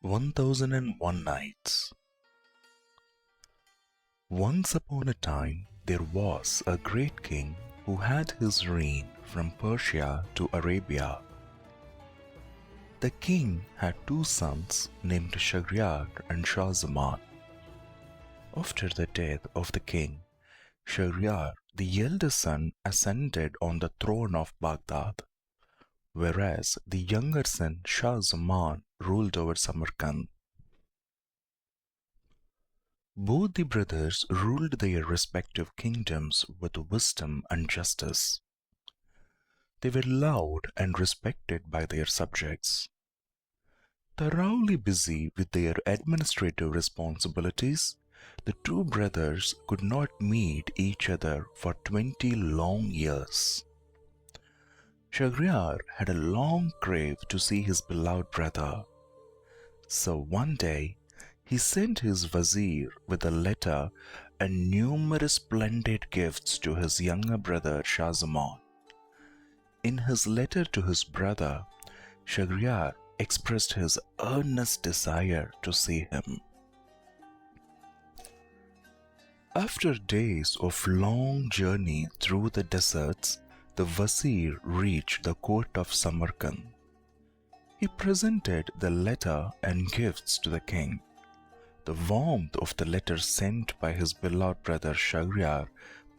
1001 Nights. Once upon a time, there was a great king who had his reign from Persia to Arabia. The king had two sons named Shahryar and Shah Zaman. After the death of the king, Shahryar, the eldest son, ascended on the throne of Baghdad, whereas the younger son Shah Zaman ruled over Samarkand. Both the brothers ruled their respective kingdoms with wisdom and justice. They were loved and respected by their subjects. Thoroughly busy with their administrative responsibilities, the two brothers could not meet each other for 20 long years. Shahryar had a long crave to see his beloved brother. So one day, he sent his vizier with a letter and numerous splendid gifts to his younger brother Shah Zaman. In his letter to his brother, Shahryar expressed his earnest desire to see him. After days of long journey through the deserts, the vizier reached the court of Samarkand. He presented the letter and gifts to the king. The warmth of the letter sent by his beloved brother Shahryar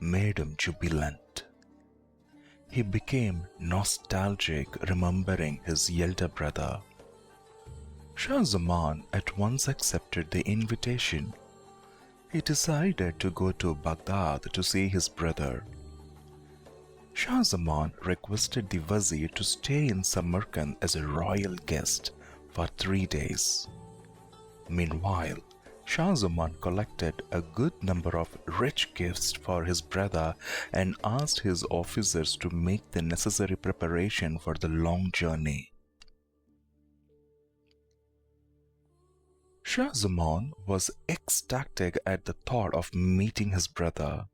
made him jubilant. He became nostalgic remembering his elder brother. Shah Zaman at once accepted the invitation. He decided to go to Baghdad to see his brother. Shah Zaman requested the vizier to stay in Samarkand as a royal guest for 3 days. Meanwhile, Shah Zaman collected a good number of rich gifts for his brother and asked his officers to make the necessary preparation for the long journey. Shah Zaman was ecstatic at the thought of meeting his brother.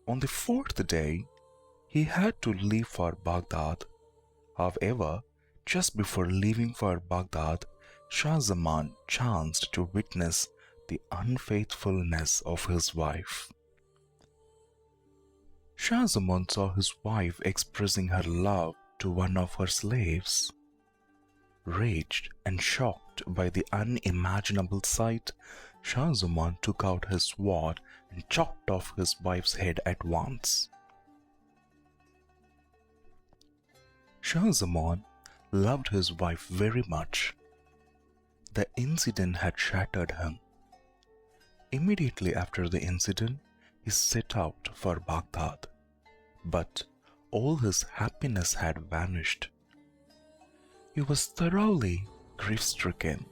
On the 4th day, he had to leave for Baghdad. However, just before leaving for Baghdad, Shah Zaman chanced to witness the unfaithfulness of his wife. Shah Zaman saw his wife expressing her love to one of her slaves. Raged and shocked by the unimaginable sight, Shah Zaman took out his sword and chopped off his wife's head at once. Shah Zaman loved his wife very much. The incident had shattered him. Immediately after the incident, he set out for Baghdad, but all his happiness had vanished. He was thoroughly grief-stricken.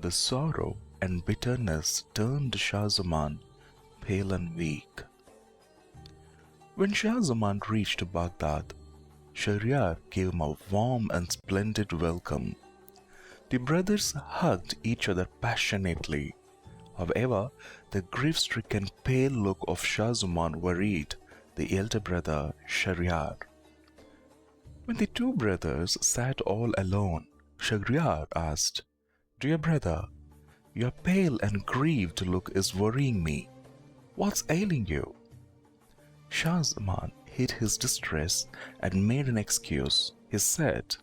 The sorrow and bitterness turned Shah Zaman pale and weak. When Shah Zaman reached Baghdad, Shahryar gave him a warm and splendid welcome. The brothers hugged each other passionately. However, the grief-stricken pale look of Shah Zaman worried the elder brother Shahryar. When the two brothers sat all alone, Shahryar asked, "Dear brother, your pale and grieved look is worrying me. What's ailing you?" Shah Zaman hid his distress and made an excuse. He said,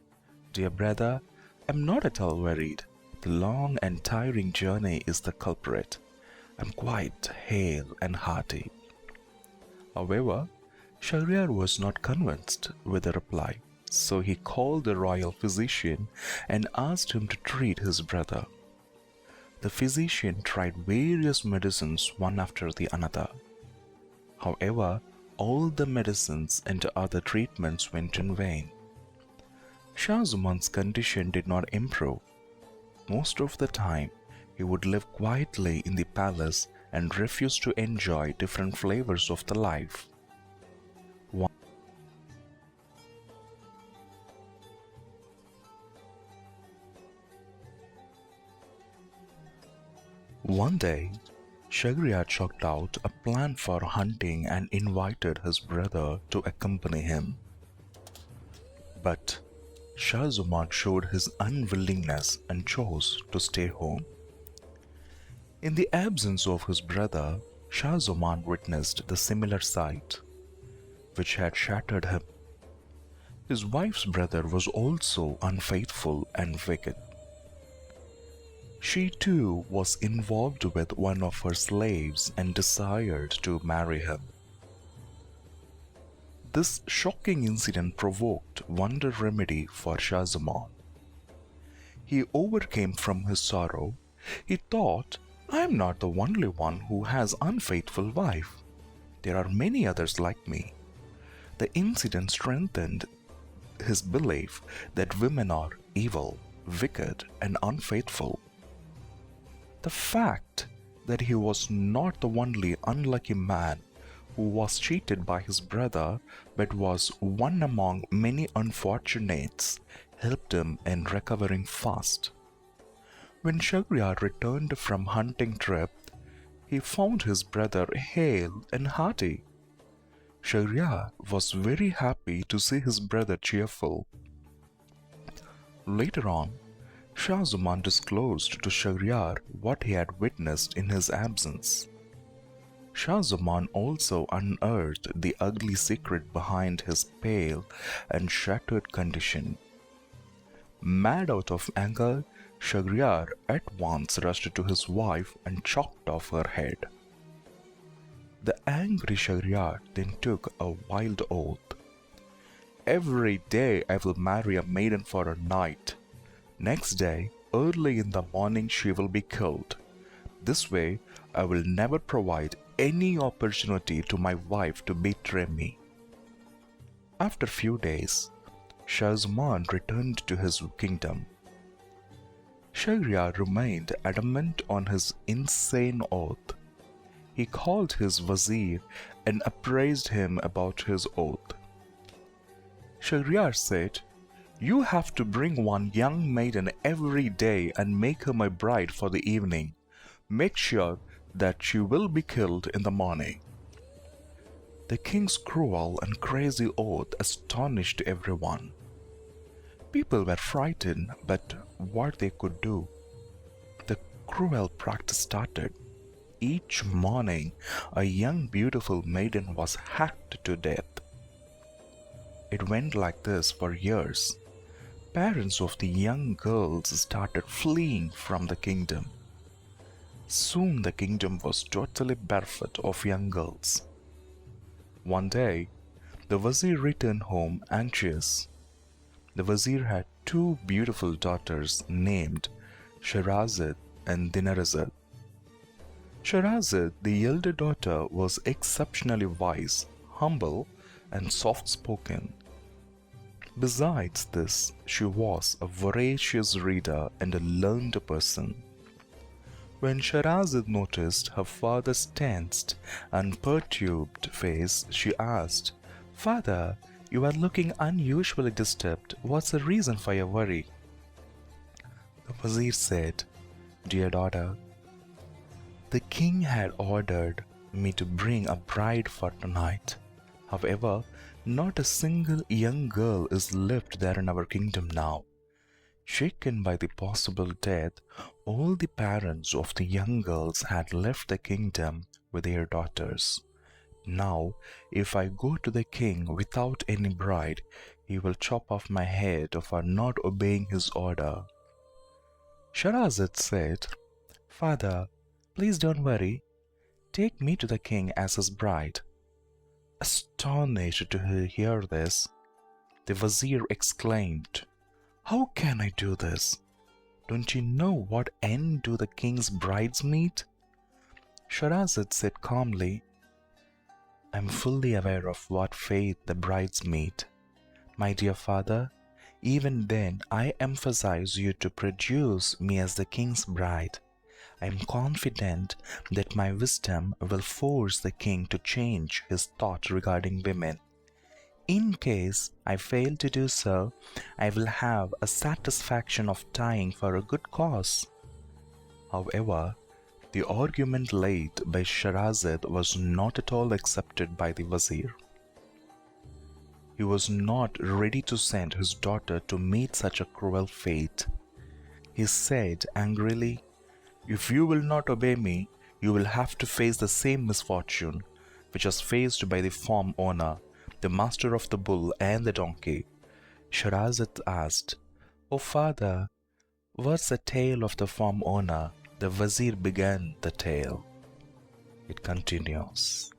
"Dear brother, I'm not at all worried. The long and tiring journey is the culprit. I'm quite hale and hearty." However, Shahryar was not convinced with the reply, so he called the royal physician and asked him to treat his brother. The physician tried various medicines one after the another. However, all the medicines and other treatments went in vain. Shah Zaman's condition did not improve. Most of the time, he would live quietly in the palace and refuse to enjoy different flavors of the life. One day, Shahryar chalked out a plan for hunting and invited his brother to accompany him. But Shah Zaman showed his unwillingness and chose to stay home. In the absence of his brother, Shah Zaman witnessed the similar sight, which had shattered him. His wife's brother was also unfaithful and wicked. She too was involved with one of her slaves and desired to marry him. This shocking incident provoked wonder remedy for Shah Zaman. He overcame from his sorrow. He thought, I am not the only one who has unfaithful wife. There are many others like me. The incident strengthened his belief that women are evil, wicked, and unfaithful. The fact that he was not the only unlucky man who was cheated by his brother, but was one among many unfortunates, helped him in recovering fast. When Shahryar returned from hunting trip, he found his brother hale and hearty. Shahryar was very happy to see his brother cheerful. Later on, Shah Zaman disclosed to Shahryar what he had witnessed in his absence. Shah Zaman also unearthed the ugly secret behind his pale and shattered condition. Mad out of anger, Shahryar at once rushed to his wife and chopped off her head. The angry Shahryar then took a wild oath. Every day I will marry a maiden for a night. Next day, early in the morning, she will be killed. This way, I will never provide any opportunity to my wife to betray me. After few days, Shah Zaman returned to his kingdom. Shahryar remained adamant on his insane oath. He called his vizier and appraised him about his oath. Shahryar said, You have to bring one young maiden every day and make her my bride for the evening. Make sure that she will be killed in the morning. The king's cruel and crazy oath astonished everyone. People were frightened, but what they could do. The cruel practice started. Each morning, a young beautiful maiden was hacked to death. It went like this for years. Parents of the young girls started fleeing from the kingdom. Soon the kingdom was totally bereft of young girls. One day, the vizier returned home anxious. The vizier had two beautiful daughters named Shahrazad and Dinarazad. Shahrazad, the elder daughter, was exceptionally wise, humble, and soft-spoken. Besides this, she was a voracious reader and a learned person. When Shahrazad noticed her father's tensed and perturbed face, she asked, Father, you are looking unusually disturbed. What's the reason for your worry? The vizier said, Dear daughter, the king had ordered me to bring a bride for tonight. However, not a single young girl is left there in our kingdom now. Shaken by the possible death, all the parents of the young girls had left the kingdom with their daughters. Now, if I go to the king without any bride, he will chop off my head for not obeying his order. Shahrazad said, Father, please don't worry. Take me to the king as his bride. Astonished to hear this, the vizier exclaimed, How can I do this? Don't you know what end do the king's brides meet? Shahrazad said calmly, I am fully aware of what fate the brides meet. My dear father, even then I emphasize you to produce me as the king's bride. I am confident that my wisdom will force the king to change his thought regarding women. In case I fail to do so, I will have a satisfaction of dying for a good cause. However, the argument laid by Shahrazad was not at all accepted by the vizier. He was not ready to send his daughter to meet such a cruel fate. He said angrily, "If you will not obey me, you will have to face the same misfortune which was faced by the farm owner, the master of the bull and the donkey." Shahrazad asked, "O father, what's the tale of the farm owner?" The Wazir began the tale. It continues.